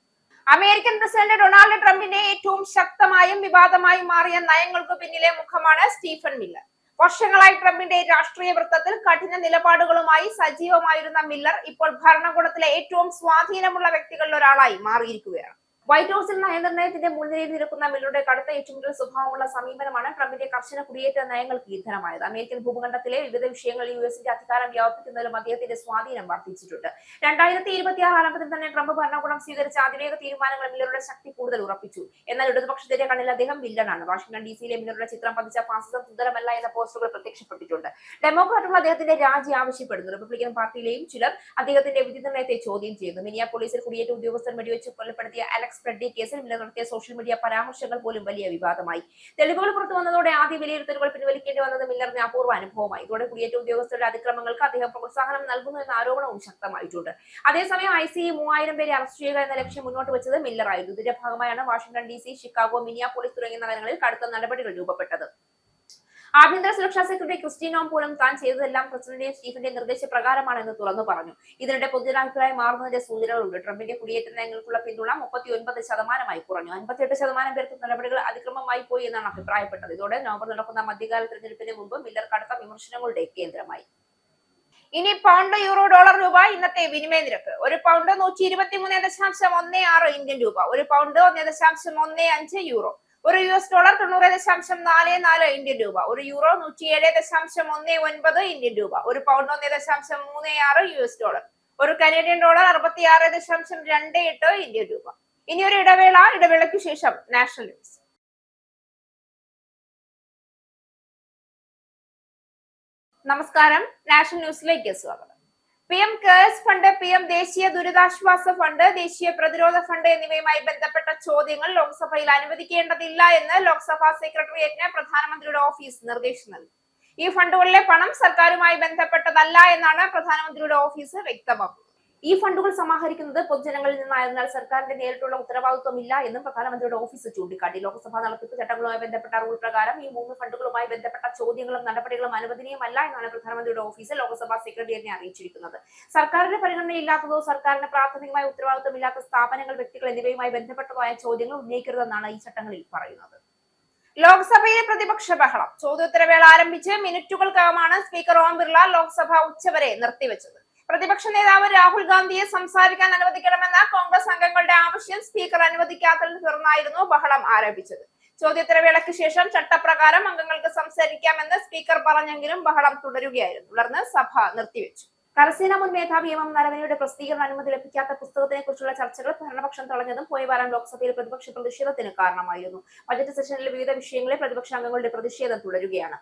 അമേരിക്കൻ പ്രസിഡന്റ് ഡൊണാൾഡ് ട്രംപിന്റെ ഏറ്റവും ശക്തമായും വിവാദമായും മാറിയ നയങ്ങൾക്ക് പിന്നിലെ മുഖമാണ് സ്റ്റീഫൻ മില്ലർ. വർഷങ്ങളായി ട്രംപിന്റെ രാഷ്ട്രീയ വൃത്തത്തിൽ കഠിന നിലപാടുകളുമായി സജീവമായിരുന്ന മില്ലർ ഇപ്പോൾ ഭരണകൂടത്തിലെ ഏറ്റവും സ്വാധീനമുള്ള വ്യക്തികളിൽ ഒരാളായി മാറിയിരിക്കുകയാണ്. വൈറ്റ് ഹൌസിൽ നയനിർണ്ണയത്തിന്റെ മുൻനിരയിൽ നിൽക്കുന്ന മില്ലറുടെ കടുത്ത ഏറ്റുമുട്ടൽ സ്വഭാവമുള്ള സമീപനമാണ് ട്രംപിന്റെ കർശന കുടിയേറ്റ നയങ്ങൾക്ക് ഇന്ധനമായത്. അമേരിക്കൻ ഭൂഖണ്ഡത്തിലെ വിവിധ വിഷയങ്ങളിൽ യുഎസിന്റെ അധികാരം വ്യാപിപ്പിക്കുന്നതിലും അദ്ദേഹത്തിന്റെ സ്വാധീനം വർദ്ധിച്ചിട്ടുണ്ട്. 2026 ആരംഭത്തിൽ തന്നെ ട്രംപ് ഭരണകൂടം സ്വീകരിച്ച അതിവേഗ തീരുമാനങ്ങൾ മില്ലറുടെ ശക്തി കൂടുതൽ ഉറപ്പിച്ചു. എന്നാൽ ഇടതുപക്ഷത്തിന്റെ കണ്ണിൽ അദ്ദേഹം വില്ലനാണ്. വാഷിംഗ്ടൺ ഡിസിയിലെ മില്ലറുടെ ചിത്രം പതിച്ച ഫാസിസം സുന്ദരമല്ല എന്ന പോസ്റ്ററുകൾ പ്രത്യക്ഷപ്പെട്ടിട്ടുണ്ട്. ഡെമോക്രാറ്റുകൾ അദ്ദേഹത്തിന്റെ രാജി ആവശ്യപ്പെടുന്നു. റിപ്പബ്ലിക്കൻ പാർട്ടിയിലെയും ചിലർ അദ്ദേഹത്തിന്റെ വിധി നിർണ്ണയത്തെ ചോദ്യം ചെയ്യുന്നു. മിനിയാപോളിസിൽ കുടിയേറ്റ ഉദ്യോഗസ്ഥർ വെടിവെച്ച് കൊല്ലപ്പെടുത്തിയ അലക്സ് ഫ്രെഡി കേസിൽ മില്ലർ നടത്തിയ സോഷ്യൽ മീഡിയ പരാമർശങ്ങൾ പോലും വലിയ വിവാദമായി. തെളിവുകൾ പുറത്തു വന്നതോടെ ആദ്യ വിലയിരുത്തലുകൾ പിൻവലിക്കേണ്ടി വന്നത് മില്ലറിന് അപൂർവ അനുഭവമായി. ഇതോടെ കുടിയേറ്റ ഉദ്യോഗസ്ഥരുടെ അതിക്രമങ്ങൾക്ക് അദ്ദേഹം പ്രോത്സാഹനം നൽകുന്നു എന്ന ആരോപണവും ശക്തമായിട്ടുണ്ട്. അതേസമയം ICE 3000 പേരെ അറസ്റ്റ് ചെയ്യുക എന്ന ലക്ഷ്യം മുന്നോട്ട് വെച്ചത് മില്ലർ ആയിരുന്നു. ഇതിന്റെ ഭാഗമായാണ് വാഷിംഗ്ടൺ DC, ഷിക്കാഗോ, മിനിയാപോളിസ് തുടങ്ങിയ നഗരങ്ങളിൽ കടുത്ത നടപടികൾ രൂപപ്പെട്ടത്. ആഭ്യന്തര സുരക്ഷാ സെക്രട്ടറി ക്രിസ്റ്റി നോം പോലും താൻ ചെയ്തതെല്ലാം പ്രസിഡന്റിന്റെയും സ്റ്റീഫന്റെയും നിർദ്ദേശപ്രകാരമാണെന്ന് തുറന്നു പറഞ്ഞു. ഇതിനിടെ പൊതുജനാഭിപ്രായം മാറുന്നതിന്റെ സൂചനകളുണ്ട്. ട്രംപിന്റെ കുടിയേറ്റ നയങ്ങൾക്കുള്ള പിന്തുണ 39% കുറഞ്ഞു. 58% പേർക്ക് നടപടികൾ അതിക്രമമായി പോയി എന്നാണ് അഭിപ്രായപ്പെട്ടത്. ഇതോടെ നവംബർ നടക്കുന്ന മധ്യകാല തെരഞ്ഞെടുപ്പിന് മുമ്പ് മില്ലർ കടുത്ത വിമർശനങ്ങളുടെ കേന്ദ്രമായി. ഇനി പൗണ്ട്, യൂറോ, ഡോളർ, രൂപ ഇന്നത്തെ വിനിമയ നിരക്ക്. ഒരു പൗണ്ട് 123.16 ഇന്ത്യൻ രൂപ, ഒരു പൗണ്ട് 1.15 യൂറോ, ഒരു US ഡോളർ 90.44 ഇന്ത്യൻ രൂപ, ഒരു യൂറോ 107.19 ഇന്ത്യൻ രൂപ, ഒരു പൗണ്ട് 1.36 US ഡോളർ, ഒരു കനേഡിയൻ ഡോളർ 66.28 ഇന്ത്യൻ രൂപ. ഇനി ഒരു ഇടവേളയ്ക്ക് ശേഷം നാഷണൽ ന്യൂസ്. നമസ്കാരം, നാഷണൽ ന്യൂസിലേക്ക് സ്വാഗതം. PM കെയർസ് ഫണ്ട്, PM ദേശീയ ദുരിതാശ്വാസ ഫണ്ട്, ദേശീയ പ്രതിരോധ ഫണ്ട് എന്നിവയുമായി ബന്ധപ്പെട്ട ചോദ്യങ്ങൾ ലോക്സഭയിൽ അനുവദിക്കേണ്ടതില്ല എന്ന് ലോക്സഭാ സെക്രട്ടേറിയറ്റിന് പ്രധാനമന്ത്രിയുടെ ഓഫീസ് നിർദ്ദേശം നൽകി. ഈ ഫണ്ടുകളിലെ പണം സർക്കാരുമായി ബന്ധപ്പെട്ടതല്ല എന്നാണ് പ്രധാനമന്ത്രിയുടെ ഓഫീസ് വ്യക്തമാക്കുന്നത്. ഈ ഫണ്ടുകൾ സമാഹരിക്കുന്നത് പൊതുജനങ്ങളിൽ നിന്നായതിനാൽ സർക്കാരിന്റെ നേരിട്ടുള്ള ഉത്തരവാദിത്വമില്ല എന്നും പ്രധാനമന്ത്രിയുടെ ഓഫീസ് ചൂണ്ടിക്കാട്ടി. ലോക്സഭാ നടത്തിപ്പ് ചട്ടങ്ങളുമായി ബന്ധപ്പെട്ട റൂൾ പ്രകാരം ഈ 3 ഫണ്ടുകളുമായി ബന്ധപ്പെട്ട ചോദ്യങ്ങളും നടപടികളും അനുവദനീയമല്ല എന്നാണ് പ്രധാനമന്ത്രിയുടെ ഓഫീസ് ലോക്സഭാ സെക്രട്ടേറിയറ്റിനെ അറിയിച്ചിരിക്കുന്നത്. സർക്കാരിന്റെ പരിഗണനയില്ലാത്തതോ സർക്കാരിന് പ്രാഥമികമായ ഉത്തരവാദിത്വമില്ലാത്ത സ്ഥാപനങ്ങൾ, വ്യക്തികൾ എന്നിവയുമായി ബന്ധപ്പെട്ടതായ ചോദ്യങ്ങൾ ഉന്നയിക്കരുതെന്നാണ് ഈ ചട്ടങ്ങളിൽ പറയുന്നത്. ലോക്സഭയിലെ പ്രതിപക്ഷ ബഹളം. ചോദ്യോത്തരവേള ആരംഭിച്ച് മിനിറ്റുകൾക്കകമാണ് സ്പീക്കർ ഓം ബിർള ലോക്സഭ ഉച്ചവരെ നിർത്തിവെച്ചത്. പ്രതിപക്ഷ നേതാവ് രാഹുൽ ഗാന്ധിയെ സംസാരിക്കാൻ അനുവദിക്കണമെന്ന കോൺഗ്രസ് അംഗങ്ങളുടെ ആവശ്യം സ്പീക്കർ അനുവദിക്കാത്തതിനെ തുടർന്നായിരുന്നു ബഹളം ആരംഭിച്ചത്. ചോദ്യോത്തരവേളയ്ക്ക് ശേഷം ചട്ടപ്രകാരം അംഗങ്ങൾക്ക് സംസാരിക്കാമെന്ന് സ്പീക്കർ പറഞ്ഞെങ്കിലും ബഹളം തുടരുകയായിരുന്നു. തുടർന്ന് സഭ നിർത്തിവെച്ചു. കരസേന മുൻ മേധാവി MM നരവനെയുടെ പ്രസിദ്ധീകരണ അനുമതി ലഭിക്കാത്ത പുസ്തകത്തിനെ കുറിച്ചുള്ള ചർച്ചകൾ ഭരണപക്ഷം തടഞ്ഞതും പോയ വാരം ലോക്സഭയിൽ പ്രതിപക്ഷ പ്രതിഷേധത്തിന് കാരണമായിരുന്നു. ബജറ്റ് സെഷനിലെ വിവിധ വിഷയങ്ങളിൽ പ്രതിപക്ഷ അംഗങ്ങളുടെ പ്രതിഷേധം തുടരുകയാണ്.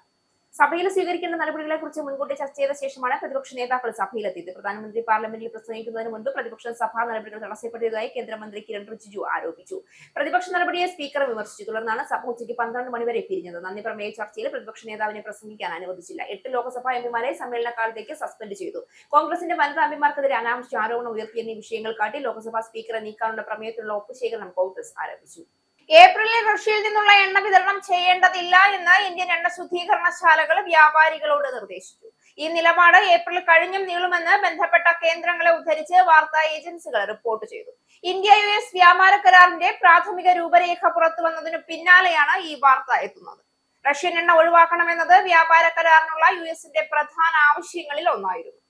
സഭയിൽ സ്വീകരിക്കേണ്ട നടപടികളെ കുറിച്ച് മുൻകൂട്ടി ചർച്ച ചെയ്ത ശേഷമാണ് പ്രതിപക്ഷ നേതാക്കൾ സഭയിലെത്തിയത്. പ്രധാനമന്ത്രി പാർലമെന്റിൽ പ്രസംഗിക്കുന്നതിന് മുൻപ് പ്രതിപക്ഷം സഭാ നടപടികൾ തടസ്സപ്പെടുത്തിയതായി കേന്ദ്രമന്ത്രി കിരൺ റിജിജു ആരോപിച്ചു. പ്രതിപക്ഷ നടപടിയെ സ്പീക്കർ വിമർശിച്ചു. തുടർന്നാണ് സഭ ഉച്ചയ്ക്ക് 12 മണി വരെ പിരിഞ്ഞത്. നന്ദി പ്രമേയ ചർച്ചയിൽ പ്രതിപക്ഷ നേതാവിനെ പ്രസംഗിക്കാൻ അനുവദിച്ചില്ല. 8 ലോക്സഭാ എംപിമാരെ സമ്മേളനകാലത്തേക്ക് സസ്പെൻഡ് ചെയ്തു. കോൺഗ്രസിന്റെ വനിതാ എംപിമാർക്കെതിരെ അനാവശ്യ ആരോപണം ഉയർത്തിയ എന്നീ വിഷയങ്ങൾ കാട്ടി ലോക്സഭാ സ്പീക്കറെ നീക്കാനുള്ള പ്രമേയത്തിലുള്ള ഒപ്പുശേഖരണം കോൺഗ്രസ് ആരംഭിച്ചു. ഏപ്രിലിൽ റഷ്യയിൽ നിന്നുള്ള എണ്ണ വിതരണം ചെയ്യേണ്ടതില്ല എന്ന് ഇന്ത്യൻ എണ്ണ ശുദ്ധീകരണശാലകൾ വ്യാപാരികളോട് നിർദ്ദേശിച്ചു. ഈ നിലപാട് ഏപ്രിൽ കഴിഞ്ഞും നീളുമെന്ന് ബന്ധപ്പെട്ട കേന്ദ്രങ്ങളെ ഉദ്ധരിച്ച് വാർത്താ ഏജൻസികൾ റിപ്പോർട്ട് ചെയ്തു. ഇന്ത്യ-US വ്യാപാര കരാറിന്റെ പ്രാഥമിക രൂപരേഖ പുറത്തു വന്നതിനു പിന്നാലെയാണ് ഈ വാർത്ത എത്തുന്നത്. റഷ്യൻ എണ്ണ ഒഴിവാക്കണമെന്നത് വ്യാപാര കരാറിനുള്ള US-ന്റെ പ്രധാന ആവശ്യങ്ങളിൽ ഒന്നായിരുന്നു.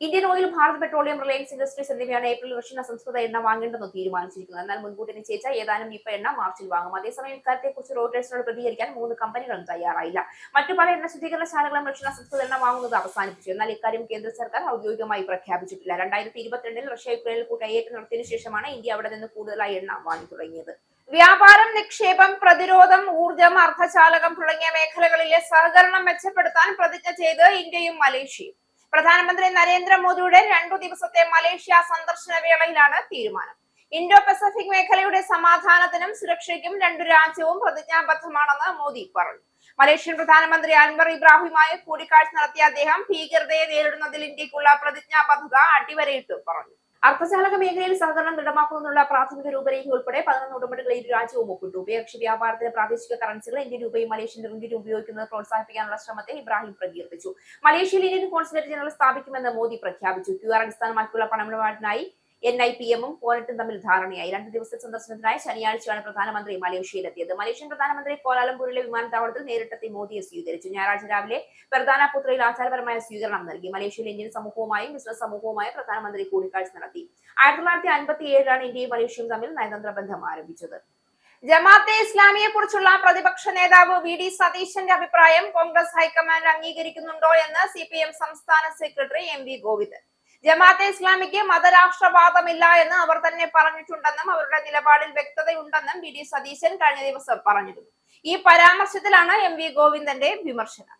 Indian oil, Bharat petroleum, Reliance industries എന്നിവയാണ് ഏപ്രിൽ റഷ്യൻ അസംസ്കൃത എണ്ണ വാങ്ങേണ്ടെന്ന് തീരുമാനിച്ചിരിക്കുന്നത്. എന്നാൽ മുൻകൂട്ടി നിശ്ചയിച്ച ഏതാനും ഇപ്പ എണ്ണ മാർച്ചിൽ വാങ്ങും. അതേസമയം ഇക്കാര്യത്തെക്കുറിച്ച് റോയിട്ടേഴ്സിനോട് പ്രതികരിക്കാൻ 3 കമ്പനികളും തയ്യാറായില്ല. മറ്റു പല എണ്ണ ശുദ്ധീകരണശാലകളും റഷ്യൻ അസംസ്കൃത എണ്ണ വാങ്ങുന്നത് അവസാനിപ്പിച്ചു. എന്നാൽ ഇക്കാര്യം കേന്ദ്ര സർക്കാർ ഔദ്യോഗികമായി പ്രഖ്യാപിച്ചിട്ടില്ല. 2022 റഷ്യ യുക്രൈനിൽ കയ്യേറ്റം നടത്തിയതിനു ശേഷമാണ് ഇന്ത്യ അവിടെ നിന്ന് കൂടുതലായി എണ്ണ വാങ്ങി തുടങ്ങിയത്. വ്യാപാരം, നിക്ഷേപം, പ്രതിരോധം, ഊർജം, അർദ്ധചാലകം തുടങ്ങിയ മേഖലകളിലെ സഹകരണം മെച്ചപ്പെടുത്താൻ പ്രതിജ്ഞ ചെയ്ത് ഇന്ത്യയും മലേഷ്യയും. പ്രധാനമന്ത്രി നരേന്ദ്രമോദിയുടെ 2 ദിവസത്തെ മലേഷ്യ സന്ദർശന വേളയിലാണ് തീരുമാനം. ഇൻഡോ പസഫിക് മേഖലയുടെ സമാധാനത്തിനും സുരക്ഷയ്ക്കും രണ്ടു രാജ്യവും പ്രതിജ്ഞാബദ്ധമാണെന്ന് മോദി പറഞ്ഞു. മലേഷ്യൻ പ്രധാനമന്ത്രി അൻവർ ഇബ്രാഹിമുമായി കൂടിക്കാഴ്ച നടത്തിയ അദ്ദേഹം ഭീകരതയെ നേരിടുന്നതിൽ ഇന്ത്യക്കുള്ള പ്രതിജ്ഞാബദ്ധത അടിവരയിട്ട് പറഞ്ഞു. അർദ്ധചാലക മേഖലയിൽ സഹകരണം ദൃഢമാക്കുന്നതിനുള്ള പ്രാഥമിക രൂപരേഖ ഉൾപ്പെടെ 11 ഉടമ്പടികൾ ഇരു രാജ്യവും ഒപ്പിട്ടു. ഉഭയകക്ഷി വ്യാപാരത്തിന് പ്രാദേശിക കറൻസികൾ ഇന്ത്യൻ രൂപയും മലേഷ്യൻ റിംഗിറ്റും ഉപയോഗിക്കുന്നത് പ്രോത്സാഹിപ്പിക്കാനുള്ള ശ്രമത്തെ ഇബ്രാഹിം പ്രകീർത്തിച്ചു. മലേഷ്യയിൽ ഇന്ത്യൻ കോൺസുലേറ്റ് ജനറൽ സ്ഥാപിക്കുമെന്ന് മോദി പ്രഖ്യാപിച്ചു. QR അടിസ്ഥാനമാക്കിയുള്ള പണമിടപാടിനായി NIPM-ഉം പോലറ്റും തമ്മിൽ ധാരണയായി. 2 ദിവസത്തെ സന്ദർശനത്തിനായി ശനിയാഴ്ചയാണ് പ്രധാനമന്ത്രി മലേഷ്യയിലെത്തിയത്. മലേഷ്യൻ പ്രധാനമന്ത്രി കോലാലംപൂരിലെ വിമാനത്താവളത്തിൽ നേരിട്ടെത്തി മോദിയെ സ്വീകരിച്ചു. ഞായറാഴ്ച രാവിലെ പെർദാനപുത്രയിൽ ആചാരപരമായ സ്വീകരണം നൽകി. മലേഷ്യയിലെ ഇന്ത്യൻ സമൂഹവുമായും ബിസിനസ് സമൂഹവുമായും പ്രധാനമന്ത്രി കൂടിക്കാഴ്ച നടത്തി. 1957 ഇന്ത്യയും മലേഷ്യയും തമ്മിൽ നയതന്ത്ര ബന്ധം ആരംഭിച്ചത്. ജമാഅത്തെ ഇസ്ലാമിയെ കുറിച്ചുള്ള പ്രതിപക്ഷ നേതാവ് VD സതീശന്റെ അഭിപ്രായം കോൺഗ്രസ് ഹൈക്കമാൻഡ് അംഗീകരിക്കുന്നുണ്ടോ എന്ന് CPM സംസ്ഥാന സെക്രട്ടറി MV ഗോവിന്ദൻ. ജമാഅത്തെ ഇസ്ലാമിക്ക് മതരാഷ്ട്രവാദമില്ല എന്ന് അവർ തന്നെ പറഞ്ഞിട്ടുണ്ടെന്നും അവരുടെ നിലപാടിൽ വ്യക്തതയുണ്ടെന്നും VD സതീശൻ കഴിഞ്ഞ ദിവസം പറഞ്ഞിരുന്നു. ഈ പരാമർശത്തിലാണ് MV ഗോവിന്ദന്റെ വിമർശനം.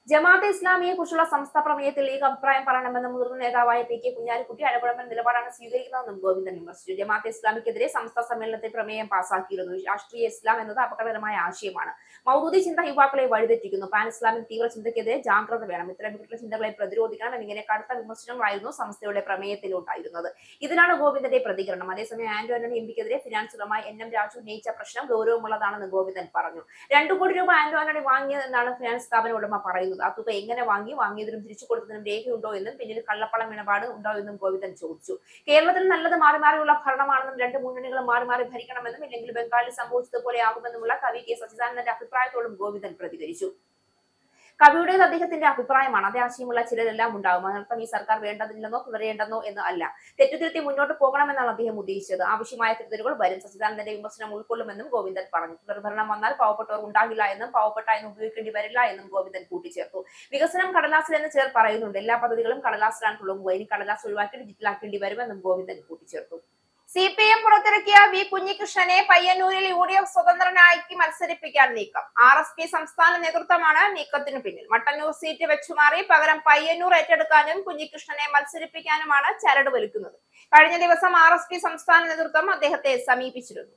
ജമാഅത്തെ ഇസ്ലാമിയെ കുറിച്ചുള്ള സംസ്ഥാന പ്രമേയത്തിൽ ലീഗ് അഭിപ്രായം പറയണമെന്ന് മുതിർന്ന നേതാവായ PK കുഞ്ഞാലിക്കുട്ടി അഴകുഴമ്പൻ നിലപാടാണ് സ്വീകരിക്കുന്നതെന്നും ഗോവിന്ദൻ വിമർശിച്ചു. ജമാഅത്തെ ഇസ്ലാമിക്കെതിരെ സംസ്ഥാന സമ്മേളനത്തിൽ പ്രമേയം പാസാക്കിയിരുന്നു. രാഷ്ട്രീയ ഇസ്ലാം എന്നത് അപകടകരമായ ആശയമാണ്. മൗദൂദി ചിന്ത യുവാക്കളെ വഴിതെറ്റിക്കുന്നു. പാൻ ഇസ്ലാമിക് തീവ്ര ചിന്തയ്ക്കെതിരെ ജാഗ്രത വേണം. ഇത്തരം വികൃത ചിന്തകളെ പ്രതിരോധിക്കണം എന്നിങ്ങനെ കടുത്ത വിമർശനങ്ങളായിരുന്നു സംസ്ഥയുടെ പ്രമേയത്തിലുണ്ടായിരുന്നത്. ഇതിനാണ് ഗോവിന്ദന്റെ പ്രതികരണം. അതേസമയം ആന്റോ ആന്റണി MPക്കെതിരെ ഫിനാൻസ് ഉടമ NM രാജു ഉന്നയിച്ച പ്രശ്നം ഗൗരവമുള്ളതാണെന്ന് ഗോവിന്ദൻ പറഞ്ഞു. 2 കോടി രൂപ ആന്റോ ആന്റണി വാങ്ങിയതെന്നാണ് ഫിനാൻസ് സ്ഥാപന ഉടമ പറയുന്നത്. ആ തുക എങ്ങനെ വാങ്ങിയതിനും തിരിച്ചു കൊടുത്തതിനും രേഖയുണ്ടോ എന്നും പിന്നിൽ കള്ളപ്പണം ഇടപാട് ഉണ്ടോ എന്നും ഗോവിന്ദൻ ചോദിച്ചു. കേരളത്തിൽ നല്ലത് മാറി മാറിയുള്ള ഭരണമാണെന്നും 2 മുന്നണികളും മാറി മാറി ഭരിക്കണമെന്നും ഇല്ലെങ്കിൽ ബംഗാളിൽ സംഭവിച്ചതുപോലെ ആകുമെന്നുമുള്ള കവി K സച്ചിദാനന്ദന്റെ അഭിപ്രായത്തോടും ഗോവിന്ദൻ പ്രതികരിച്ചു. കവിയുടേത് അദ്ദേഹത്തിന്റെ അഭിപ്രായമാണ്. അതേ ആശയമുള്ള ചിലരെല്ലാം ഉണ്ടാകും. അതിനർത്ഥം ഈ സർക്കാർ വേണ്ടതില്ലെന്നോ തുടരേണ്ടെന്നോ എന്ന് അല്ല. തെറ്റുതിരുത്തി മുന്നോട്ട് പോകണമെന്നാണ് അദ്ദേഹം ഉദ്ദേശിച്ചത്. ആവശ്യമായ തിരുത്തലുകൾ വരും. സച്ചിദാനന്ദന്റെ വിമർശനം ഉൾക്കൊള്ളുമെന്നും ഗോവിന്ദൻ പറഞ്ഞു. തുടർഭരണം വന്നാൽ പാവപ്പെട്ടവർ ഉണ്ടാകില്ല എന്നും പാവപ്പെട്ട എന്ന് ഉപയോഗിക്കേണ്ടി വരില്ല എന്നും ഗോവിന്ദൻ കൂട്ടിച്ചേർത്തു. വികസനം കടലാസിൽ എന്ന് ചിലർ പറയുന്നുണ്ട്. എല്ലാ പദ്ധതികളും കടലാസിലാണ് തുടങ്ങുക. ഇനി കടലാസ് ഒഴിവാക്കി ഡിജിറ്റലാക്കേണ്ടി വരുമെന്നും ഗോവിന്ദൻ കൂട്ടിച്ചേർത്തു. CPM പുറത്തിറക്കിയ V കുഞ്ഞികൃഷ്ണനെ പയ്യന്നൂരിൽ UDF സ്വതന്ത്രനാക്കി മത്സരിപ്പിക്കാൻ നീക്കം. RSP സംസ്ഥാന നേതൃത്വമാണ് നീക്കത്തിനു പിന്നിൽ. മട്ടന്നൂർ സീറ്റ് വെച്ചുമാറി പകരം പയ്യന്നൂർ ഏറ്റെടുക്കാനും കുഞ്ഞികൃഷ്ണനെ മത്സരിപ്പിക്കാനുമാണ് ചരട് വലിക്കുന്നത്. കഴിഞ്ഞ ദിവസം RSP സംസ്ഥാന നേതൃത്വം അദ്ദേഹത്തെ സമീപിച്ചിരുന്നു.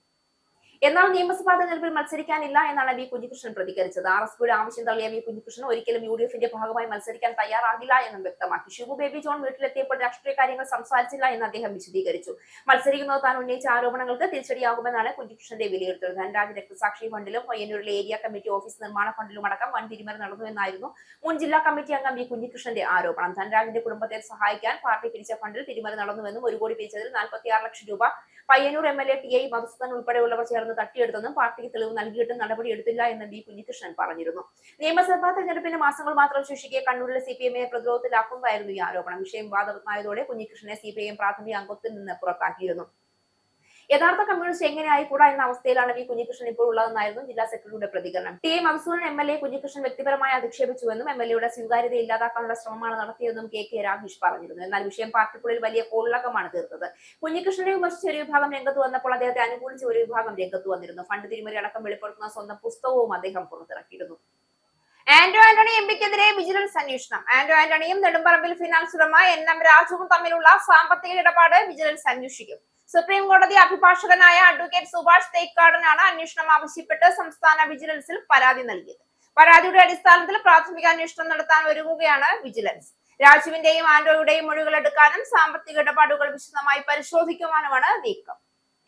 എന്നാൽ നിയമസഭാ തെരഞ്ഞെടുപ്പിൽ മത്സരിക്കാനില്ല എന്നാണ് V കുഞ്ഞികൃഷ്ണൻ പ്രതികരിച്ചത്. RSPയുടെ ആവശ്യം തള്ളിയ V കുഞ്ഞികൃഷ്ണൻ ഒരിക്കലും UDFന്റെ ഭാഗമായി മത്സരിക്കാൻ തയ്യാറാകില്ല എന്നും വ്യക്തമാക്കി. ഷിബു ബേബി ജോൺ വീട്ടിലെത്തിയപ്പോൾ രാഷ്ട്രീയ കാര്യങ്ങൾ സംസാരിച്ചില്ല എന്ന് അദ്ദേഹം വിശദീകരിച്ചു. മത്സരിക്കുന്നത് താൻ ഉന്നയിച്ച ആരോപണങ്ങൾക്ക് തിരിച്ചടിയാകുമെന്നാണ് കുഞ്ഞികൃഷ്ണന്റെ വിലയിരുത്തൽ. ധനരാജ് രക്തസാക്ഷി ഫണ്ടിലും പയ്യന്നൂരിലെ ഏരിയ കമ്മിറ്റി ഓഫീസ് നിർമ്മാണ ഫണ്ടിലും അടക്കം വൻ തിരിമറി നടന്നു എന്നായിരുന്നു മുൻ ജില്ലാ കമ്മിറ്റി അംഗം V കുഞ്ഞികൃഷ്ണന്റെ ആരോപണം. ധനരാജിന്റെ കുടുംബത്തെ സഹായിക്കാൻ പാർട്ടി പിരിച്ച ഫണ്ടിൽ തിരിമറി നടന്നുവെന്നും 1 കോടി പിരിച്ചതിൽ 46 ലക്ഷം രൂപ പയ്യന്നൂർ MLA TI മധുസൂദൻ ഉൾപ്പെടെയുള്ളവർ ചേർന്ന് തട്ടിയെടുത്തെന്നും പാർട്ടിക്ക് തെളിവ് നൽകിയിട്ടും നടപടിയെടുത്തില്ല എന്ന് V കുഞ്ഞികൃഷ്ണൻ പറഞ്ഞിരുന്നു. നിയമസഭാ തെരഞ്ഞെടുപ്പിന് മാസങ്ങൾ മാത്രം ശേഷിക്കെ കണ്ണൂരിലെ CPM-യെ പ്രതിരോധത്തിലാക്കുന്നതായിരുന്നു ഈ ആരോപണം. വിഷയം വാദമായതോടെ കുഞ്ഞികൃഷ്ണനെ CPM പ്രാഥമിക അംഗത്വത്തിൽ നിന്ന് പുറത്താക്കിയിരുന്നു. യഥാർത്ഥ കമ്മ്യൂണിസ്റ്റ് എങ്ങനെ ആയിക്കൂടാ എന്ന അവസ്ഥയിലാണ് V കുഞ്ഞികൃഷ്ണൻ ഇപ്പോൾ ഉള്ളതെന്നായിരുന്നു ജില്ലാ സെക്രട്ടറിയുടെ പ്രതികരണം. TI മധുസൂദൻ MLA കുഞ്ഞികൃഷ്ണൻ വ്യക്തിപരമായി അധിക്ഷേപിച്ചുവെന്നും MLA-യുടെ സ്വീകാര്യത ഇല്ലാതാക്കാനുള്ള ശ്രമമാണ് നടത്തിയതെന്നും KK രാഗേഷ് പറഞ്ഞിരുന്നു. എന്നാൽ വിഷയം പാർട്ടിക്കുള്ളിൽ വലിയ കോളിളക്കമാണ് തീർത്തത്. കുഞ്ഞികൃഷ്ണനെ വിമർശിച്ച ഒരു വിഭാഗം രംഗത്ത് വന്നപ്പോൾ അദ്ദേഹത്തെ അനുകൂലിച്ച ഒരു വിഭാഗം രംഗത്ത് വന്നിരുന്നു. ഫണ്ട് തിരിമറി അടക്കം വെളിപ്പെടുത്തുന്ന സ്വന്തം പുസ്തകവും അദ്ദേഹം പുറത്തിറക്കിയിരുന്നു. ആന്റോ ആന്റണി MPക്കെതിരെ വിജിലൻസ് അന്വേഷണം. ആന്റോ ആന്റണിയും നെടുമ്പറമ്പിൽ ഫിനാൻസ് ഉടമ NM രാജുവും തമ്മിലുള്ള സാമ്പത്തിക ഇടപാട് വിജിലൻസ് അന്വേഷിക്കും. സുപ്രീം കോടതി അഭിഭാഷകനായ അഡ്വക്കേറ്റ് സുഭാഷ് തേക്കാടനാണ് അന്വേഷണം ആവശ്യപ്പെട്ട് സംസ്ഥാന വിജിലൻസിൽ പരാതി നൽകിയത്. പരാതിയുടെ അടിസ്ഥാനത്തിൽ പ്രാഥമിക അന്വേഷണം നടത്താൻ ഒരുങ്ങുകയാണ് വിജിലൻസ്. രാജുവിന്റെയും ആന്റോയുടെയും മൊഴികൾ എടുക്കാനും സാമ്പത്തിക ഇടപാടുകൾ വിശദമായി പരിശോധിക്കുവാനുമാണ് നീക്കം.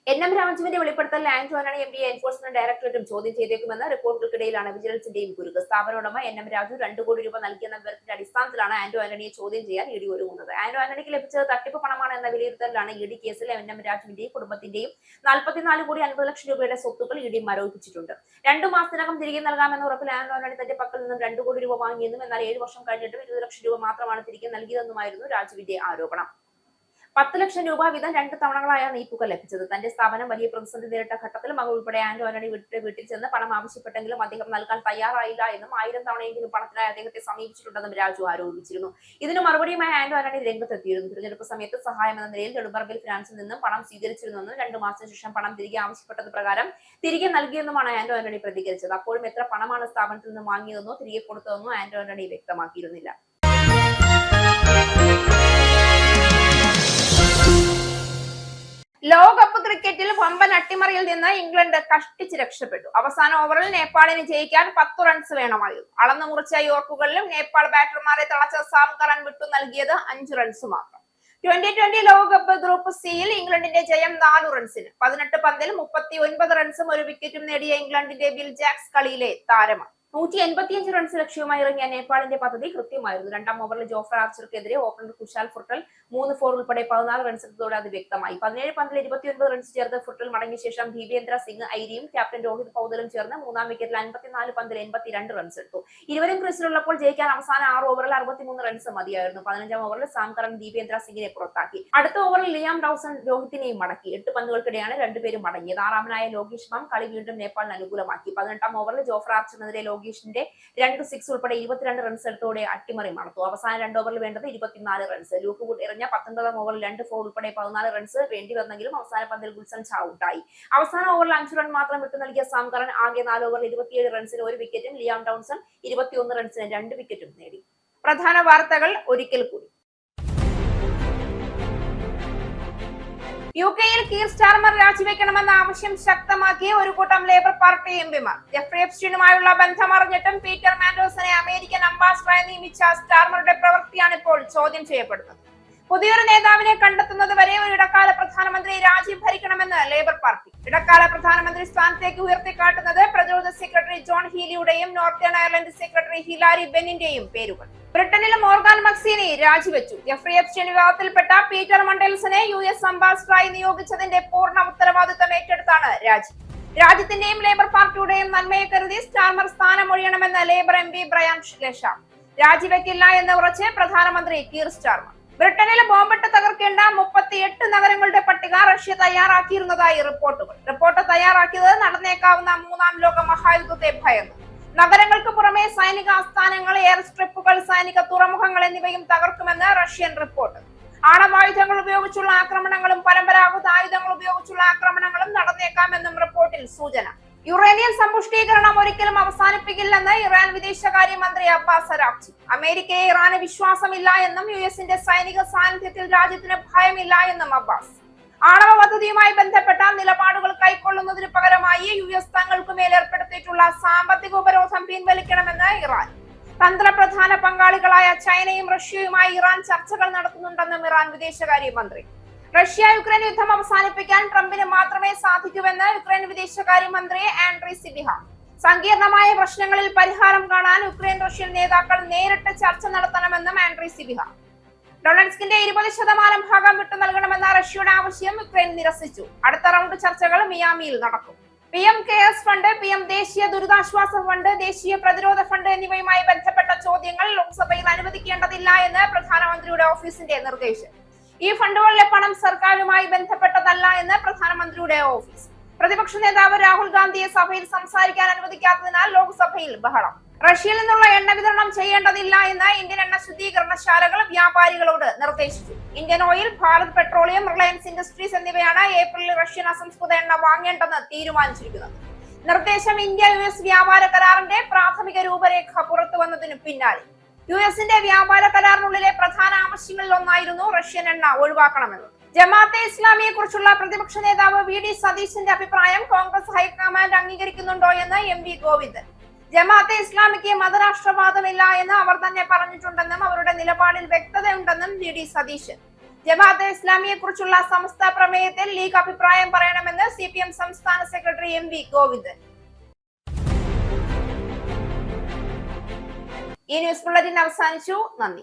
NM രാജുവിന്റെ വെളിപ്പെടുത്തൽ ആന്റോ ആന്റണി MPയെ എൻഫോഴ്സ്മെന്റ് ഡയറക്ടറേറ്റും ചോദ്യം ചെയ്തേക്കുമെന്ന് റിപ്പോർട്ടുകൾക്കിടയിലാണ് വിജിലൻസിന്റെയും കുരുക്ക്. സ്ഥാപന ഉടമ NM രാജു 2 കോടി രൂപ നൽകിയെന്ന വിവരത്തിന്റെ അടിസ്ഥാനത്തിലാണ് ആന്റോ ആന്റണിയെ ചോദ്യം ചെയ്യാൻ ED ഒരുങ്ങുന്നത്. ആന്റോ ആന്റണിക്ക് ലഭിച്ചത് തട്ടിപ്പ് പണമാണ് എന്ന വിലയിരുത്തലിലാണ് ED കേസിൽ NM രാജുവിന്റെയും കുടുംബത്തിന്റെയും 44 കോടി 50 ലക്ഷം രൂപയുടെ സ്വത്തുക്കൾ ED മരവിപ്പിച്ചിട്ടുണ്ട്. 2 മാസത്തിനകം തിരികെ നൽകാമെന്ന ഉറപ്പിൽ ആന്റോ ആന്റണി തന്റെ പക്കൽ നിന്നും 2 കോടി രൂപ വാങ്ങിയെന്നും എന്നാൽ 7 വർഷം കഴിഞ്ഞിട്ടും 20 ലക്ഷം രൂപ മാത്രമാണ് തിരികെ നൽകിയതെന്നുമായിരുന്നു രാജുവിന്റെ ആരോപണം. 10 ലക്ഷം രൂപ വീതം 2 തവണകളായാണ് ഈ തുക ലഭിച്ചത്. തന്റെ സ്ഥാപനം വലിയ പ്രതിസന്ധി നേരിട്ട ഘട്ടത്തിൽ മകൾ ഉൾപ്പെടെ ആന്റോ ആന്റണി വീട്ടിൽ ചെന്ന് പണം ആവശ്യപ്പെട്ടെങ്കിലും അദ്ദേഹം നൽകാൻ തയ്യാറായില്ല എന്നും 1000 തവണയെങ്കിലും പണത്തിനായി അദ്ദേഹത്തെ സമീപിച്ചിട്ടുണ്ടെന്നും രാജു ആരോപിച്ചിരുന്നു. ഇതിന് മറുപടിയുമായി ആന്റോ ആന്റണി രംഗത്തെത്തിയിരുന്നു. തിരഞ്ഞെടുപ്പ് സമയത്ത് സഹായം എന്ന നിലയിൽ നെടുമ്പറമ്പിൽ ഫിനാൻസിൽ നിന്നും പണം സ്വീകരിച്ചിരുന്നെന്നും 2 മാസത്തിന് ശേഷം പണം തിരികെ ആവശ്യപ്പെട്ടത് പ്രകാരം തിരികെ നൽകിയെന്നുമാണ് ആന്റോ ആന്റണി പ്രതികരിച്ചത്. അപ്പോഴും എത്ര പണമാണ് സ്ഥാപനത്തിൽ നിന്ന് വാങ്ങിയതെന്നോ തിരികെ കൊടുത്തതെന്നോ ആന്റോ ആന്റണി വ്യക്തമാക്കിയിരുന്നില്ല. ലോകകപ്പ് ക്രിക്കറ്റിൽ വമ്പൻ അട്ടിമറിയിൽ നിന്ന് ഇംഗ്ലണ്ട് കഷ്ടിച്ച് രക്ഷപ്പെട്ടു. അവസാന ഓവറിൽ നേപ്പാളിന് ജയിക്കാൻ 10 റൺസ് വേണമായിരുന്നു. അളന്നു മുറിച്ച യോർക്കുകളിലും നേപ്പാൾ ബാറ്റർമാരെ തളച്ച സാം കറൻ വിട്ടു നൽകിയത് 5 റൺസ് മാത്രം. 2020 ലോകകപ്പ് ഗ്രൂപ്പ് സിയിൽ ഇംഗ്ലണ്ടിന്റെ ജയം 4 റൺസിന്. 18 പന്തിൽ 39 റൺസും 1 വിക്കറ്റും നേടിയ ഇംഗ്ലണ്ടിന്റെ ബിൽ ജാക്സ് കളിയിലെ താരമാണ്. 185 റൺസ് ലക്ഷ്യവുമായി ഇറങ്ങിയ നേപ്പാളിന്റെ പദ്ധതി കൃത്യമായിരുന്നു. 2ാം ഓവറിൽ ജോഫ്ര ആർച്ചർക്കെതിരെ ഓപ്പണർ കുശാൽ ഫുട്ടൽ 3 4 ഉൾപ്പെടെ 14 റൺസ് എടുത്തതോടെ അത് വ്യക്തമായി. 17 പന്തിൽ 29 റൺസ് ചേർത്ത് ഫുട്ടൽ മടങ്ങിയ ശേഷം ദീപേന്ദ്ര സിംഗ് ഐരിയും ക്യാപ്റ്റൻ രോഹിത് പൗദലും ചേർന്ന് 3ാം വിക്കറ്റിൽ 54 പന്തിൽ 82 റൺസ് എടുത്തു. ഇരുവരും ക്രീസിലുള്ളപ്പോൾ ജയിക്കാൻ അവസാന 6 ഓവറിൽ 63 റൺസ് മതിയായിരുന്നു. 15ാം ഓവറിൽ സാം കറൻ ദീപേന്ദ്ര സിംഗിനെ പുറത്താക്കി. അടുത്ത ഓവറിൽ ലിയാം ഡൌസൺ രോഹിത്തിനെയും മടക്കി. 8 പന്തുകൾക്കിടെയാണ് രണ്ടുപേരും മടങ്ങിയത്. 6ാമനായ ലോകേഷ് മാം കളി വീണ്ടും നേപ്പാളിന് അനുകൂലമാക്കി. 18ാം ഓവറിൽ ജോഫ്ര ആർച്ചറിനെതിരെ ലോകേഷിന്റെ 2 6 ഉൾപ്പെടെ 22 റൺസ് എടുത്തോടെ അട്ടിമറി നടത്തു. അവസാന 2 ഓവറിൽ വേണ്ടത് 24 റൺസ്. ലൂക്ക് വുഡ് എറിഞ്ഞ 19ാം ഓവറിൽ 2 4 ഉൾപ്പെടെ 14 റൺസ് വേണ്ടി വന്നെങ്കിലും അവസാന പന്തിൽ ഗുൽസൺ ഔട്ടായി. അവസാന ഓവറിൽ 5 റൺ മാത്രം വിട്ടു നൽകിയ സാം കറൻ ആകെ 4 ഓവറിൽ 27 റൺസിന് 1 വിക്കറ്റും ലിയാം ഡൌൺസൺ 21 റൺസിന് 2 വിക്കറ്റും നേടി. പ്രധാന വാർത്തകൾ ഒരിക്കൽ കൂടി. യുകെയിൽ കീർ സ്റ്റാർമർ രാജിവെക്കണമെന്ന ആവശ്യം ശക്തമാക്കിയ ഒരു കൂട്ടം ലേബർ പാർട്ടി എംപിമാർ. ജെഫ്രി എപ്സ്റ്റീനുമായുള്ള ബന്ധം അറിഞ്ഞിട്ടും പീറ്റർ മാൻഡോസിനെ അമേരിക്കൻ അംബാസഡറായി നിയമിച്ച സ്റ്റാർമറുടെ പ്രവൃത്തിയാണ് ഇപ്പോൾ ചോദ്യം ചെയ്യപ്പെടുന്നത്. പുതിയൊരു നേതാവിനെ കണ്ടെത്തുന്നത് വരെ ഒരു ഇടക്കാല പ്രധാനമന്ത്രി രാജ്യം ഭരിക്കണമെന്ന് ലേബർ പാർട്ടി. ഇടക്കാല പ്രധാനമന്ത്രി സ്ഥാനത്തേക്ക് ഉയർത്തിക്കാട്ടുന്നത് പ്രതിരോധ സെക്രട്ടറി ജോൺ ഹീലിയുടെയും നോർത്തേൺ അയർലൻഡ് സെക്രട്ടറി ഹിലാരി ബെന്നിന്റെയും പേരുകൾ. ബ്രിട്ടനിൽ മോർഗൻ മക്സീനി രാജിവെച്ചു. ജെഫ്രി എപ്സ്റ്റീൻ വിവാദത്തിൽപ്പെട്ട പീറ്റർ മണ്ടേൽസിനെ US അംബാസഡറായി നിയോഗിച്ചതിന്റെ പൂർണ്ണ ഉത്തരവാദിത്തം ഏറ്റെടുത്താണ് രാജി. രാജ്യത്തിന്റെയും ലേബർ പാർട്ടിയുടെയും നന്മയെ കരുതി സ്റ്റാർമർ സ്ഥാനമൊഴിയണമെന്ന് ലേബർ MP ബ്രയാൻ ലെഷാം. രാജിവെക്കില്ല എന്ന് ഉറച്ച് പ്രധാനമന്ത്രി കീർ സ്റ്റാർമർ. ബ്രിട്ടനിൽ ബോംബിട്ട് തകർക്കേണ്ട 38 നഗരങ്ങളുടെ പട്ടിക റഷ്യ തയ്യാറാക്കിയിരുന്നതായി റിപ്പോർട്ടുകൾ. റിപ്പോർട്ട് തയ്യാറാക്കിയത് നടന്നേക്കാവുന്ന 3ാം ലോക മഹായുദ്ധത്തെ ഭയന്നു. നഗരങ്ങൾക്ക് പുറമെ സൈനിക ആസ്ഥാനങ്ങൾ, എയർ സ്ട്രിപ്പുകൾ, സൈനിക തുറമുഖങ്ങൾ എന്നിവയും തകർക്കുമെന്ന് റഷ്യൻ റിപ്പോർട്ട്. ആണവായുധങ്ങൾ ഉപയോഗിച്ചുള്ള ആക്രമണങ്ങളും പരമ്പരാഗത ആയുധങ്ങൾ ഉപയോഗിച്ചുള്ള ആക്രമണങ്ങളും നടന്നേക്കാമെന്നും റിപ്പോർട്ടിൽ സൂചന. യുറേനിയം സമ്പുഷ്ടീകരണം ഒരിക്കലും അവസാനിപ്പിക്കില്ലെന്ന് ഇറാൻ വിദേശകാര്യമന്ത്രി അബ്ബാസ് അരാഗ്ചി. അമേരിക്കയെ ഇറാന് വിശ്വാസമില്ല എന്നും US-ന്റെ സൈനിക സാന്നിധ്യത്തിൽ രാജ്യത്തിന് ഭയമില്ല എന്നും അബ്ബാസ്. ആണവ പദ്ധതിയുമായി ബന്ധപ്പെട്ട നിലപാടുകൾ കൈക്കൊള്ളുന്നതിന് പകരമായി US തങ്ങൾക്കുമേൽ ഏർപ്പെടുത്തിയിട്ടുള്ള സാമ്പത്തിക ഉപരോധം പിൻവലിക്കണമെന്ന് ഇറാൻ. തന്ത്രപ്രധാന പങ്കാളികളായ ചൈനയും റഷ്യയുമായി ഇറാൻ ചർച്ചകൾ നടത്തുന്നുണ്ടെന്നും ഇറാൻ വിദേശകാര്യമന്ത്രി. റഷ്യ യുക്രൈൻ യുദ്ധം അവസാനിപ്പിക്കാൻ ട്രംപിന് മാത്രമേ സാധിക്കൂവെന്ന് യുക്രൈൻ വിദേശകാര്യമന്ത്രി ആൻഡ്രി സിബിഹ. സങ്കീർണമായ പ്രശ്നങ്ങളിൽ പരിഹാരം കാണാൻ യുക്രൈൻ റഷ്യൻ നേതാക്കൾ നേരിട്ട് ചർച്ച നടത്തണമെന്നും ആൻഡ്രി സിബിഹ. ഡൊണറ്റ്സ്കിന്റെ 20% ഭാഗം വിട്ടു നൽകണമെന്ന റഷ്യയുടെ ആവശ്യം യുക്രൈൻ നിരസിച്ചു. അടുത്ത റൗണ്ട് ചർച്ചകൾ മിയാമിയിൽ നടക്കും. PM കെയർസ് ഫണ്ട്, PM ദേശീയ ദുരിതാശ്വാസ ഫണ്ട്, ദേശീയ പ്രതിരോധ ഫണ്ട് എന്നിവയുമായി ബന്ധപ്പെട്ട ചോദ്യങ്ങൾ ലോക്സഭയിൽ അനുവദിക്കേണ്ടതില്ല എന്ന് പ്രധാനമന്ത്രിയുടെ ഓഫീസിന്റെ നിർദ്ദേശം. ഈ ഫണ്ടുകളിലെ പണം സർക്കാരുമായി ബന്ധപ്പെട്ടതല്ല എന്ന് പ്രധാനമന്ത്രിയുടെ ഓഫീസ്. പ്രതിപക്ഷ നേതാവ് രാഹുൽ ഗാന്ധിയെ സഭയിൽ സംസാരിക്കാൻ അനുവദിക്കാത്തതിനാൽ ലോക്സഭയിൽ ബഹളം. റഷ്യയിൽ നിന്നുള്ള എണ്ണ വിതരണം ചെയ്യേണ്ടതില്ല എന്ന് ഇന്ത്യൻ എണ്ണ ശുദ്ധീകരണശാലകൾ വ്യാപാരികളോട് നിർദ്ദേശിച്ചു. Indian oil, Bharat petroleum, Reliance industries എന്നിവയാണ് ഏപ്രിലിൽ റഷ്യൻ അസംസ്കൃത എണ്ണ വാങ്ങേണ്ടെന്ന് തീരുമാനിച്ചിരിക്കുന്നത്. നിർദ്ദേശം ഇന്ത്യ US വ്യാപാര കരാറിന്റെ പ്രാഥമിക രൂപരേഖ പുറത്തു വന്നതിന് പിന്നാലെ. US-ന്റെ വ്യാപാര കരാറിനുള്ളിലെ പ്രധാന ആവശ്യങ്ങളിൽ ഒന്നായിരുന്നു റഷ്യൻ എണ്ണ ഒഴിവാക്കണമെന്നത്. ജമാഅത്തെ ഇസ്ലാമിയെ കുറിച്ചുള്ള പ്രതിപക്ഷ നേതാവ് VD സതീശന്റെ അഭിപ്രായം കോൺഗ്രസ് ഹൈക്കമാൻഡ് അംഗീകരിക്കുന്നുണ്ടോ എന്ന് MV ഗോവിന്ദൻ. ജമാഅത്തെ ഇസ്ലാമിക്ക് മതരാഷ്ട്രവാദമില്ല എന്ന് അവർ തന്നെ പറഞ്ഞിട്ടുണ്ടെന്നും അവരുടെ നിലപാടിൽ വ്യക്തതയുണ്ടെന്നും VD സതീശൻ. ജമാഅത്തെ ഇസ്ലാമിയെ കുറിച്ചുള്ള സമസ്ത പ്രമേയത്തിൽ ലീഗ് അഭിപ്രായം പറയണമെന്ന് CPM സംസ്ഥാന സെക്രട്ടറി MV ഗോവിന്ദൻ. ഈ ന്യൂസ് ബുള്ളറ്റിൻ അവസാനിച്ചു. നന്ദി.